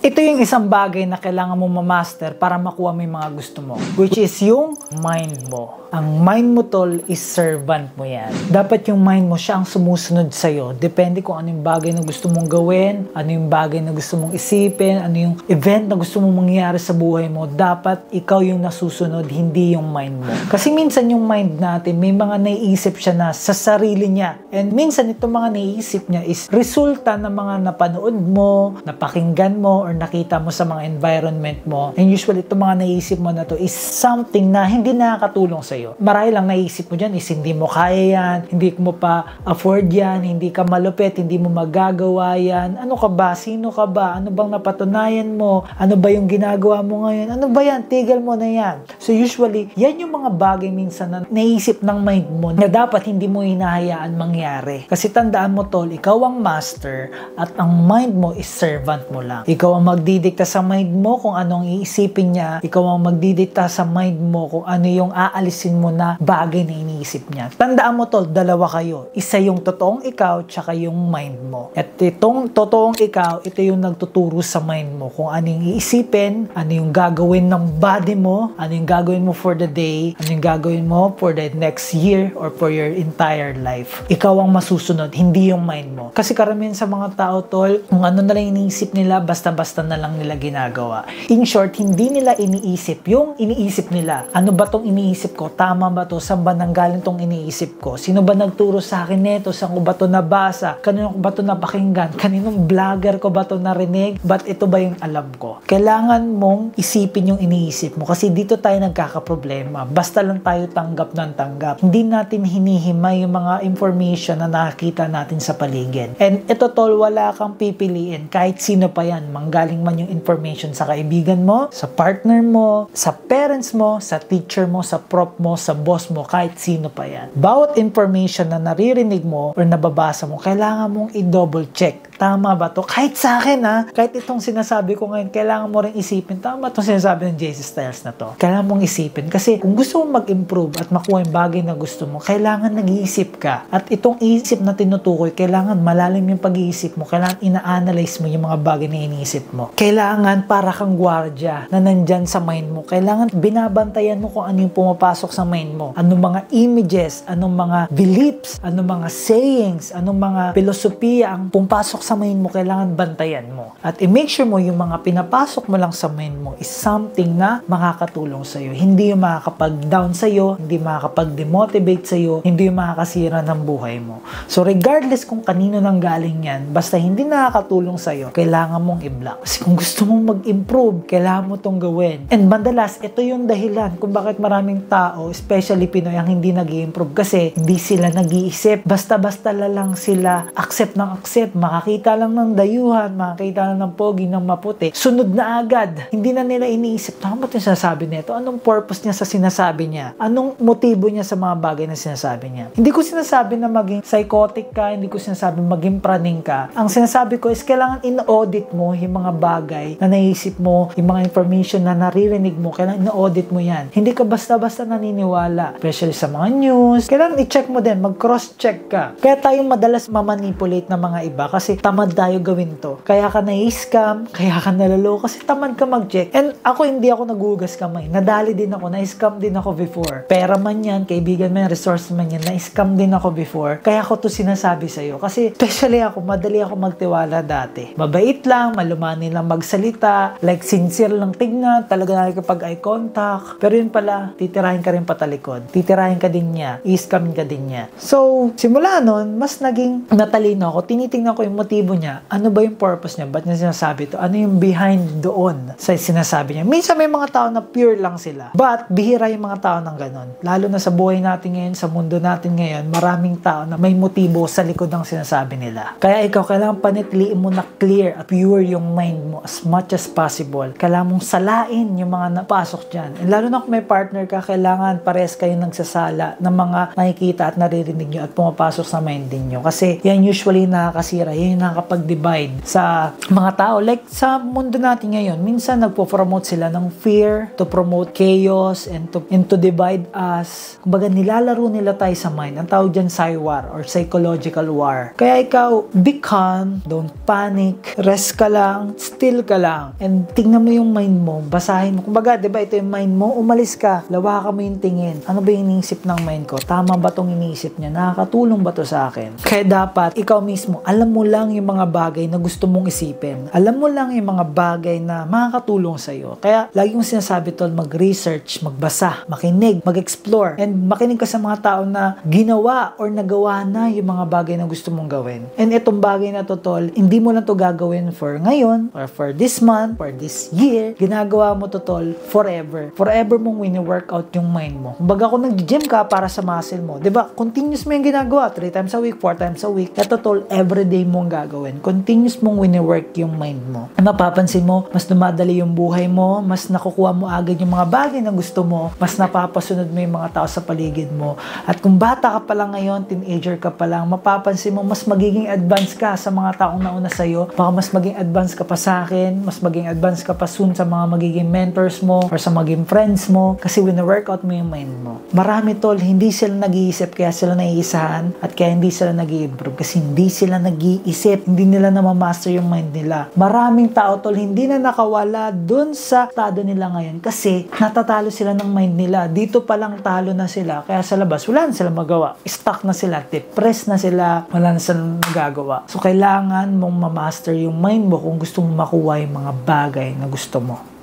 Ito yung isang bagay na kailangan mo ma-master para makuha mo yung mga gusto mo, which is yung mind mo. Ang mind mo, tol, is servant mo yan. Dapat yung mind mo siya ang sumusunod sa'yo. Depende kung ano yung bagay na gusto mong gawin, ano yung bagay na gusto mong isipin, ano yung event na gusto mong mangyari sa buhay mo. Dapat ikaw yung nasusunod, hindi yung mind mo. Kasi minsan yung mind natin, may mga naiisip siya na sa sarili niya. And minsan itong mga naiisip niya is resulta ng mga napanood mo, napakinggan mo, or nakita mo sa mga environment mo. And usually itong mga naiisip mo na to is something na hindi nakakatulong sa'yo. Marahil lang naisip mo dyan is hindi mo kaya yan, hindi mo pa afford yan, hindi ka malupit, hindi mo magagawa yan. Ano ka ba? Sino ka ba? Ano bang napatunayan mo? Ano ba yung ginagawa mo ngayon? Ano ba yan? Tigil mo na yan. So usually, yan yung mga bagay minsan na naisip ng mind mo na dapat hindi mo hinahayaan mangyari. Kasi tandaan mo, tol, ikaw ang master at ang mind mo is servant mo lang. Ikaw ang magdidikta sa mind mo kung anong iisipin niya. Ikaw ang magdidikta sa mind mo kung ano yung aalisin mo na bagay na iniisip niya. Tandaan mo, tol, dalawa kayo. Isa yung totoong ikaw tsaka yung mind mo. At itong totoong ikaw, ito yung nagtuturo sa mind mo kung ano yung iisipin, ano yung gagawin ng body mo, ano yung gagawin mo for the day, ano yung gagawin mo for the next year or for your entire life. Ikaw ang masusunod, hindi yung mind mo. Kasi karamihan sa mga tao, tol, kung ano na lang iniisip nila, basta-basta na lang nila ginagawa. In short, hindi nila iniisip yung iniisip nila. Ano ba tong iniisip ko? Tama ba to? Saan ba nanggaling tong iniisip ko? Sino ba nagturo sa akin neto? Saan ko ba to nabasa? Kanino ko ba to napakinggan? Kaninong vlogger ko ba to narinig? Ba't ito ba yung alam ko? Kailangan mong isipin yung iniisip mo kasi dito tayo nagkakaproblema. Basta lang tayo tanggap ng tanggap. Hindi natin hinihimay yung mga information na nakikita natin sa paligid. And ito, tol, wala kang pipiliin. Kahit sino pa yan. Manggaling man yung information sa kaibigan mo, sa partner mo, sa parents mo, sa teacher mo, sa prof mo, sa boss mo, kahit sino pa yan. Bawat information na naririnig mo or nababasa mo, kailangan mong i-double check. Tama ba to? Kahit sa akin, kahit itong sinasabi ko ngayon, kailangan mo rin isipin, tama itong sinasabi ng JC Styles na to. Kailangan mong isipin. Kasi kung gusto mong mag-improve at makuha yung bagay na gusto mo, kailangan nag-iisip ka. At itong isip na tinutukoy, kailangan malalim yung pag-iisip mo. Kailangan ina-analyze mo yung mga bagay na iniisip mo. Kailangan para kang gwardya na nandyan sa mind mo. Kailangan binabantayan mo kung ano yung pumapasok sa mind mo. Anong mga images, anong mga beliefs, anong mga sayings, anong mga filosofiya ang pumapasok sa mind mo, kailangan bantayan mo. At i-make sure mo yung mga pinapasok mo lang sa mind mo is something na makakatulong sa'yo. Hindi yung makakapag-down sa'yo, hindi makakapag-demotivate sa'yo, hindi yung makakasira ng buhay mo. So regardless kung kanino nang galing yan, basta hindi nakakatulong sa'yo, kailangan mong i-block. Kasi kung gusto mong mag-improve, kailangan mo itong gawin. And madalas, ito yung dahilan kung bakit maraming tao, especially Pinoy, ang hindi nag-i-improve kasi hindi sila nag-iisip. Basta-basta lang sila accept ng accept, makakita lang ng dayuhan, makakita lang ng pogi, ng maputi, sunod na agad. Hindi na nila iniisip, tama ba yung sinasabi nito? Anong purpose niya sa sinasabi niya? Anong motibo niya sa mga bagay na sinasabi niya? Hindi ko sinasabi na maging psychotic ka, hindi ko sinasabi maging praning ka. Ang sinasabi ko is kailangan in-audit mo yung mga bagay na naisip mo, yung mga information na naririnig mo, kailangan in-audit mo yan. Hindi ka basta-basta naniniwala. Especially sa mga news, kailangan i-check mo din, mag-cross-check ka. Kaya tayo madalas mamanipulate ng mga iba kasi tamad tayo gawin to. Kaya ka na-scam, kaya ka nalalo kasi tamad ka mag-check. And ako, hindi ako nagugas kamay. Nadali din ako, na-scam din ako before. Pera man yan, kaibigan man yan, resource man yan, na-scam din ako before. Kaya ako to sinasabi sa'yo. Kasi especially ako, madali ako magtiwala dati. Mabait lang, malumanin lang magsalita, like sincere lang tignan, talaga nakikipag eye contact. Pero yun pala, titirahin ka rin patalikod. Titirahin ka din niya, i-scam ka din niya. So, simula nun, mas naging natalino ako. Tinitingnan ko yung motibo niya. Ano ba yung purpose niya? Ba't niya sinasabi to? Ano yung behind doon sa sinasabi niya? Minsan may mga tao na pure lang sila. But, bihira yung mga tao ng ganon. Lalo na sa buhay natin ngayon, sa mundo natin ngayon, maraming tao na may motibo sa likod ng sinasabi nila. Kaya ikaw, kailangan panitiliin mo na clear at pure yung mind mo as much as possible. Kailangan mong salain yung mga napasok dyan. And lalo na kung may partner ka, kailangan pares kayo nagsasala ng mga nakikita at naririnig nyo at pumapasok sa mind din nyo. Kasi yan usually nakakasira. Yan yung nakakapag-divide sa mga tao. Like sa mundo natin ngayon, minsan nagpo-promote sila ng fear to promote chaos and to divide us. Kumbaga nilalaro nila tayo sa mind. Ang tawag dyan psy-war or psychological war. Kaya ikaw, be calm, don't panic, rest ka lang, still ka lang, and tingnan mo yung mind mo, basahin mo. Kumbaga, diba, ito yung mind mo, umalis ka, lawakan mo yung tingin. Ano ba yung iniisip ng mind ko? Tama ba tong iniisip niya? Nakakatulong ba to sa akin? Kaya dapat, ikaw mismo, alam mo lang yung mga bagay na gusto mong isipin. Alam mo lang yung mga bagay na makakatulong sa'yo. Kaya, lagi kong sinasabi tol, mag-research, magbasa, makinig, mag-explore, and makinig ka sa mga tao na ginawa or nagawa na yung mga bagay na gusto mong gawin. And itong bagay na to tol, hindi mo lang to gagawin for ngayon, or for this month, for this year. Ginagawa mo to tol, forever. Forever mong wini-workout yung mind mo. Kumbaga kung nag-gym ka para sa muscle mo, diba? Continuous mo yung ginagawa. 3 times a week, 4 times a week. Ito tol, everyday mong gagawin. Continuous mong wini-work yung mind mo. At mapapansin mo, mas dumadali yung buhay mo, mas nakukuha mo agad yung mga bagay na gusto mo, mas napapasunod mo yung mga tao sa paligid mo. At kung bata ka pa lang ngayon, teenager ka pa lang, mapapansin mo, mas magiging advance ka sa mga taong nauna sa'yo. Baka mas maging advance ka pa sa akin, mas maging advance ka pa soon sa mga magiging mentors mo or sa magiging friends mo kasi wina-workout mo yung mind mo. Marami tol, hindi sila nag-iisip kaya sila naiisahan at kaya hindi sila nag-i-improve kasi hindi sila nag-iisip, hindi nila na-master yung mind nila. Maraming tao tol, hindi na nakawala dun sa estado nila ngayon kasi natatalo sila ng mind nila. Dito pa lang talo na sila kaya sa labas wala na sila magawa. Stuck na sila, depressed na sila, wala na silang magagawa. So kailangan mong ma-master yung mind mo kung gusto mong makuha yung mga bagay na gusto mo.